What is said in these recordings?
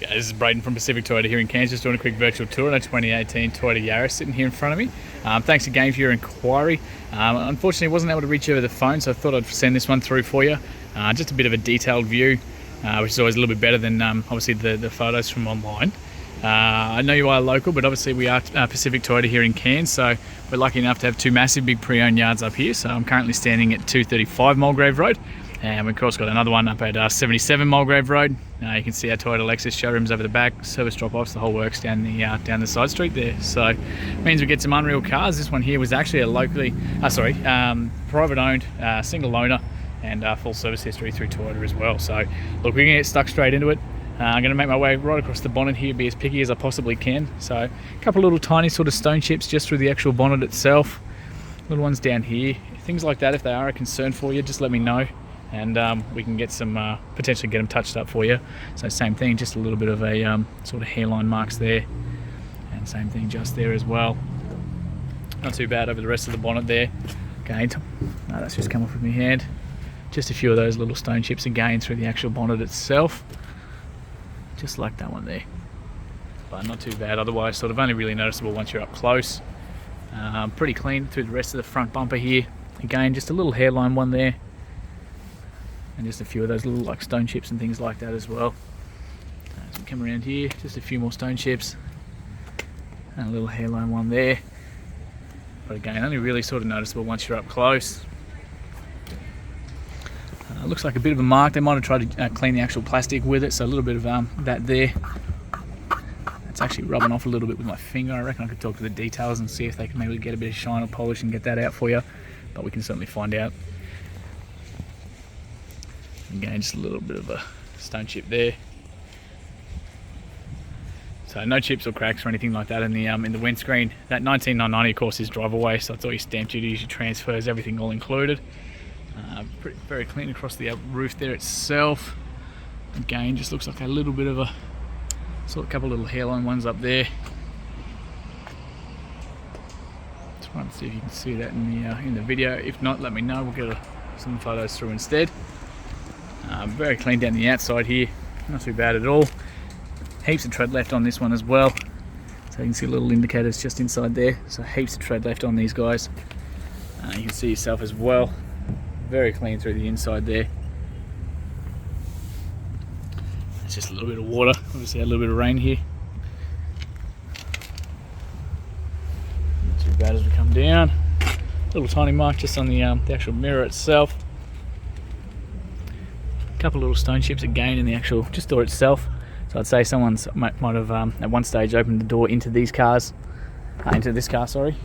Yeah, this is Braden from Pacific Toyota here in Cairns, just doing a quick virtual tour on a 2018 Toyota Yaris sitting here in front of me. Thanks again for your inquiry. Unfortunately, I wasn't able to reach you over the phone, so I thought I'd send this one through for you. Just a bit of a detailed view, which is always a little bit better than obviously the photos from online. I know you are local, but obviously we are Pacific Toyota here in Cairns, so we're lucky enough to have two massive big pre-owned yards up here. So I'm currently standing at 235 Mulgrave Road. And we've of course got another one up at 77 Mulgrave Road. You can see our Toyota Lexus showrooms over the back, service drop-offs, the whole works down the side street there. So it means we get some unreal cars. This one here was actually a private-owned, single owner, and full service history through Toyota as well. So look, we're gonna get stuck straight into it. I'm going to make my way right across the bonnet here, be as picky as I possibly can. So a couple of little tiny sort of stone chips just through the actual bonnet itself. Little ones down here. Things like that, if they are a concern for you, just let me know. And we can get some, potentially get them touched up for you. So same thing, just a little bit of a sort of hairline marks there. And same thing just there as well. Not too bad over the rest of the bonnet there. Okay, no, that's just come off with my hand. Just a few of those little stone chips again through the actual bonnet itself. Just like that one there. But not too bad, otherwise sort of only really noticeable once you're up close. Pretty clean through the rest of the front bumper here. Again, just a little hairline one there. And just a few of those little like stone chips and things like that as well. As we come around here, just a few more stone chips. And a little hairline one there. But again, only really sort of noticeable once you're up close. Looks like a bit of a mark. They might have tried to clean the actual plastic with it, so a little bit of that there. It's actually rubbing off a little bit with my finger. I reckon I could talk to the details and see if they can maybe get a bit of shine or polish and get that out for you, but we can certainly find out. Again, just a little bit of a stone chip there. So no chips or cracks or anything like that in the windscreen. That 19990 of course is drive away, so it's all your stamp duties, your transfers, everything all included. Very clean across the roof there itself. Again, just looks like a little bit of a couple of little hairline ones up there. Trying to see if you can see that in the video. If not, let me know. We'll get some photos through instead. Very clean down the outside here. Not too bad at all. Heaps of tread left on this one as well. So you can see little indicators just inside there. So heaps of tread left on these guys. You can see yourself as well. Very clean through the inside there. It's just a little bit of water. Obviously had a little bit of rain here. Not too bad as we come down. Little tiny mark just on the actual mirror itself. A couple of little stone chips again in the actual door itself. So I'd say someone's might have at one stage opened the door into these cars, into this car. Sorry.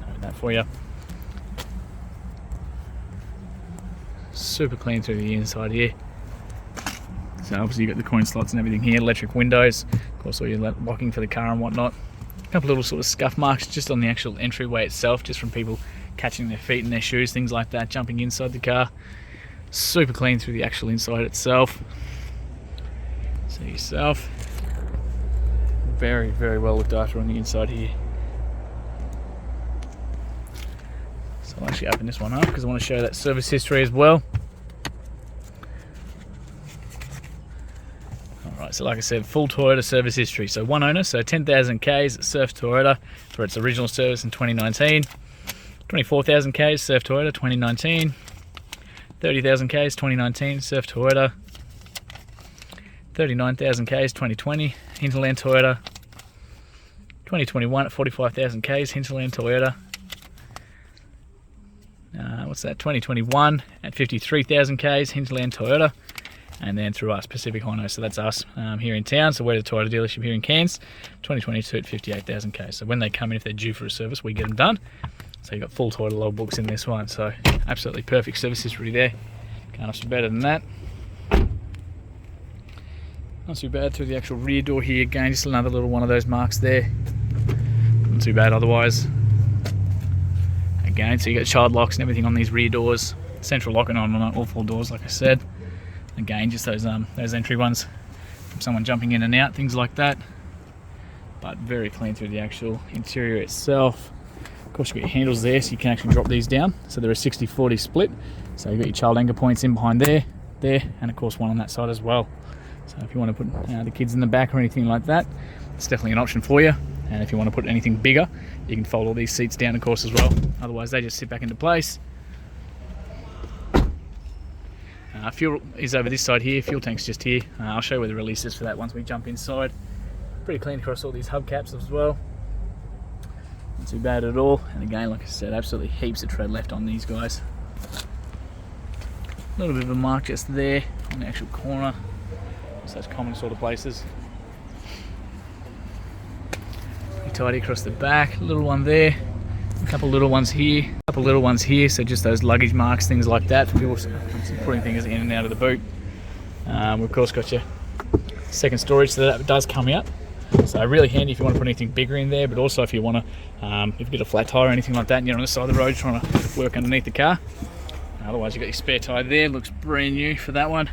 Note that for you. Super clean through the inside here. So obviously you've got the coin slots and everything here, electric windows, of course all your locking for the car and whatnot. A couple little sort of scuff marks just on the actual entryway itself, just from people catching their feet in their shoes, things like that, jumping inside the car. Super clean through the actual inside itself. See yourself. Very, very well looked after on the inside here. So I'll actually open this one up because I want to show that service history as well. Alright, so like I said, full Toyota service history. So one owner, so 10,000 Ks, Surf Toyota for its original service in 2019. 24,000 Ks, Surf Toyota 2019. 30,000 Ks, 2019, Surf Toyota. 39,000 Ks, 2020, Hinterland Toyota. 2021 at 45,000 Ks, Hinterland Toyota. What's that? 2021 at 53,000 Ks, Hinterland Toyota, and then through us, Pacific Hino. So that's us here in town. So we're the Toyota dealership here in Cairns. 2022 at 58,000 Ks. So when they come in, if they're due for a service, we get them done. So you've got full Toyota logbooks in this one. So absolutely perfect service history there. Can't ask for better than that. Not too bad through the actual rear door here. Again, just another little one of those marks there. Not too bad otherwise. Again, so you got child locks and everything on these rear doors. Central locking on all four doors, like I said. Again, just those entry ones from someone jumping in and out, things like that. But very clean through the actual interior itself. Of course, you've got your handles there, so you can actually drop these down. So they're a 60-40 split. So you've got your child anchor points in behind there, and of course one on that side as well. So if you want to put the kids in the back or anything like that, it's definitely an option for you. And if you want to put anything bigger, you can fold all these seats down, of course, as well. Otherwise, they just sit back into place. Fuel is over this side here. Fuel tank's just here. I'll show you where the release is for that once we jump inside. Pretty clean across all these hubcaps as well. Not too bad at all. And again, like I said, absolutely heaps of tread left on these guys. A little bit of a mark just there on the actual corner. Such common sort of places. Pretty tidy across the back. A little one there. A couple little ones here. A couple little ones here. So just those luggage marks, things like that for people putting things in and out of the boot. We've of course got your second storage, so that does come out. So really handy if you want to put anything bigger in there, but also if you want to, if you get a flat tire or anything like that and you're on the side of the road trying to work underneath the car. Otherwise, you've got your spare tire there. Looks brand new for that one.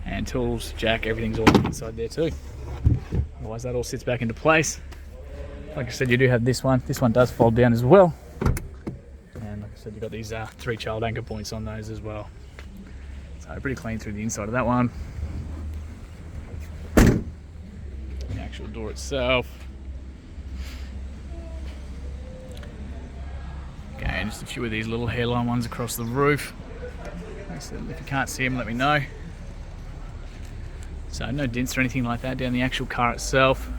And tools, jack, everything's all inside there too. Otherwise, that all sits back into place. Like I said, you do have this one. This one does fold down as well. And like I said, you've got these 3 child anchor points on those as well. So pretty clean through the inside of that one. The actual door itself. Okay, just a few of these little hairline ones across the roof. Like I said, if you can't see them, let me know. So no dents or anything like that down the actual car itself.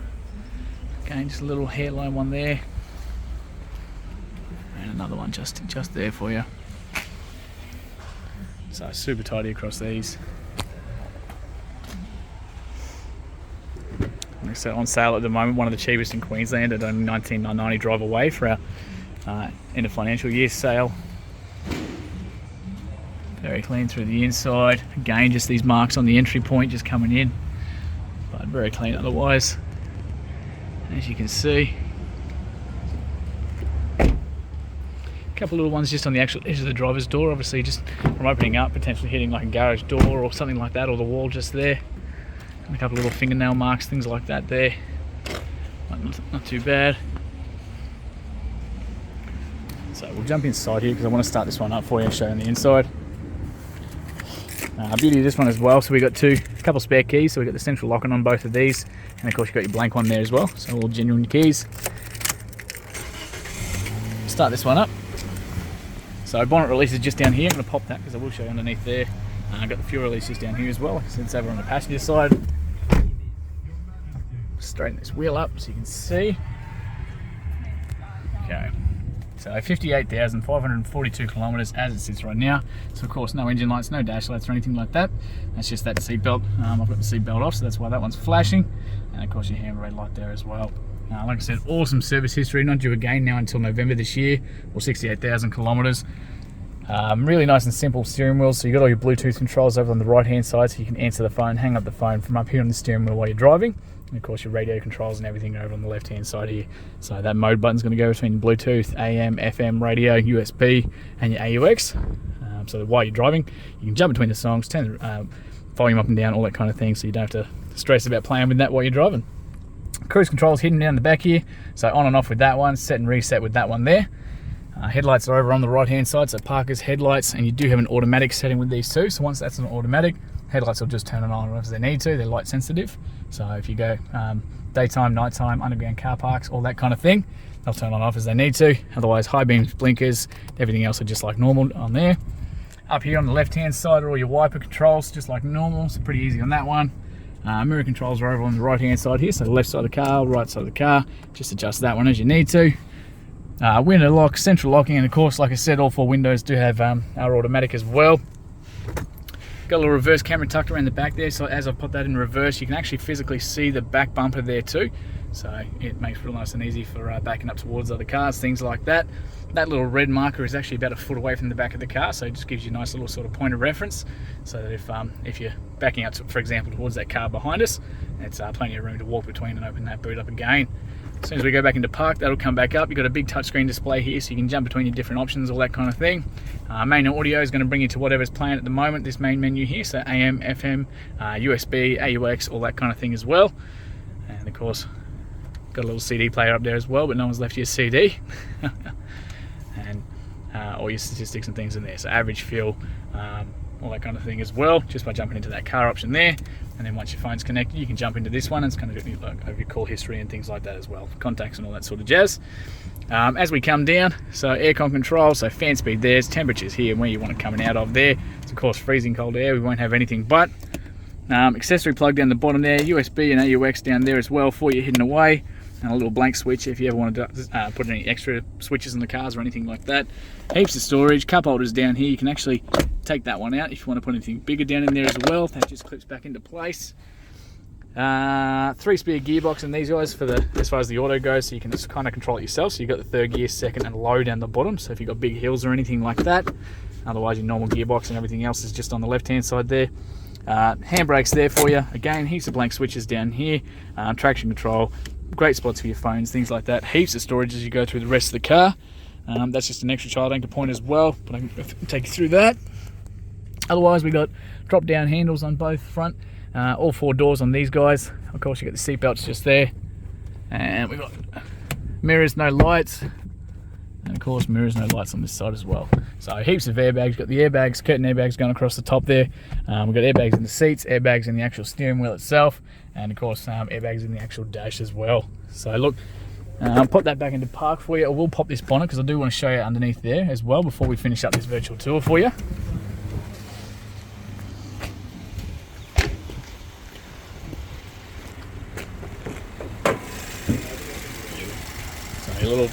Again, just a little hairline one there. And another one just there for you. So super tidy across these. Like I said, on sale at the moment, one of the cheapest in Queensland at only $19.90 drive away for our end of financial year sale. Very clean through the inside. Again, just these marks on the entry point just coming in, but very clean otherwise. As you can see, a couple little ones just on the actual edge of the driver's door, obviously just from opening up, potentially hitting like a garage door or something like that, or the wall just there. And a couple little fingernail marks, things like that there. Not too bad. So we'll jump inside here because I want to start this one up for you and show you on the inside. Beauty of this one as well, so we got a couple spare keys, so we got the central locking on both of these, and of course you've got your blank one there as well, so all genuine keys. Start this one up. So bonnet release is just down here. I'm going to pop that because I will show you underneath there. I've got the fuel releases down here as well, like I said, it's over on the passenger side. Straighten this wheel up so you can see. Okay. So 58,542 kilometres as it sits right now. So of course no engine lights, no dash lights or anything like that. That's just that seatbelt. I've got the seatbelt off, so that's why that one's flashing. And of course your handbrake light there as well. Like I said, awesome service history, not due again now until November this year, or 68,000 kilometres. Really nice and simple steering wheel, so you've got all your Bluetooth controls over on the right hand side, so you can answer the phone, hang up the phone from up here on the steering wheel while you're driving. And of course your radio controls and everything are over on the left hand side here. So that mode button's going to go between Bluetooth, AM, FM, radio, USB and your AUX. So that while you're driving, you can jump between the songs, turn the volume up and down, all that kind of thing, so you don't have to stress about playing with that while you're driving. Cruise control is hidden down the back here, so on and off with that one, set and reset with that one there. Headlights are over on the right hand side, so parker's headlights, and you do have an automatic setting with these too, so once that's an automatic, headlights will just turn it on if they need to. They're light sensitive, so if you go daytime, nighttime, underground car parks, all that kind of thing, they'll turn on off as they need to. Otherwise high beams, blinkers, everything else are just like normal on there. Up here on the left hand side are all your wiper controls, just like normal, so pretty easy on that one. Mirror controls are over on the right hand side here, so the left side of the car, right side of the car, just adjust that one as you need to. Window lock, central locking, and of course, like I said, all 4 windows do have our automatic as well. Got a little reverse camera tucked around the back there, so as I put that in reverse, you can actually physically see the back bumper there too. So it makes it real nice and easy for backing up towards other cars, things like that. That little red marker is actually about a foot away from the back of the car, so it just gives you a nice little sort of point of reference, so that if you're backing up, for example, towards that car behind us, it's plenty of room to walk between and open that boot up again. As soon as we go back into park, that'll come back up. You've got a big touchscreen display here, so you can jump between your different options, all that kind of thing. Main audio is going to bring you to whatever's playing at the moment, this main menu here, so AM, FM, USB, AUX, all that kind of thing as well. And of course, got a little CD player up there as well, but no one's left you a CD. And all your statistics and things in there. So average fuel, all that kind of thing as well, just by jumping into that car option there. And then once your phone's connected, you can jump into this one, and it's kind of like over your call history and things like that as well, contacts and all that sort of jazz. As we come down, so aircon control, so fan speed there's, temperatures here and where you want it coming out of there. It's of course freezing cold air, we won't have anything but. Accessory plug down the bottom there, USB and AUX down there as well for you hidden away, and a little blank switch if you ever want to put any extra switches in the cars or anything like that. Heaps of storage, cup holders down here, you can actually take that one out if you want to put anything bigger down in there as well. That just clips back into place. 3-speed gearbox in these guys for the, as far as the auto goes, so you can just kind of control it yourself. So you've got the third gear, second and low down the bottom, so if you've got big hills or anything like that. Otherwise your normal gearbox and everything else is just on the left hand side there. Handbrakes there for you, again heaps of blank switches down here. Traction control, great spots for your phones, things like that. Heaps of storage as you go through the rest of the car. That's just an extra child anchor point as well, but I can take you through that. Otherwise we got drop down handles on both front, all 4 doors on these guys. Of course you got the seat belts just there, and we got mirrors, no lights, and of course mirrors, no lights on this side as well. So heaps of airbags, got the airbags, curtain airbags going across the top there. We've got airbags in the seats, airbags in the actual steering wheel itself, and of course airbags in the actual dash as well. So look, I'll pop that back into park for you. I will pop this bonnet because I do want to show you underneath there as well before we finish up this virtual tour for you. So a little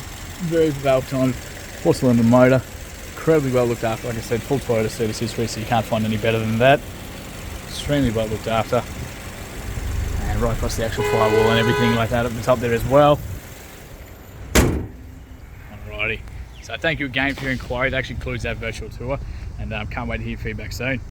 very valve time, 4-cylinder motor, incredibly well looked after. Like I said, full Toyota service history, so you can't find any better than that. Extremely well looked after, and right across the actual firewall and everything like that at the top there as well. Alrighty, so thank you again for your inquiry. That actually concludes that virtual tour, and can't wait to hear your feedback soon.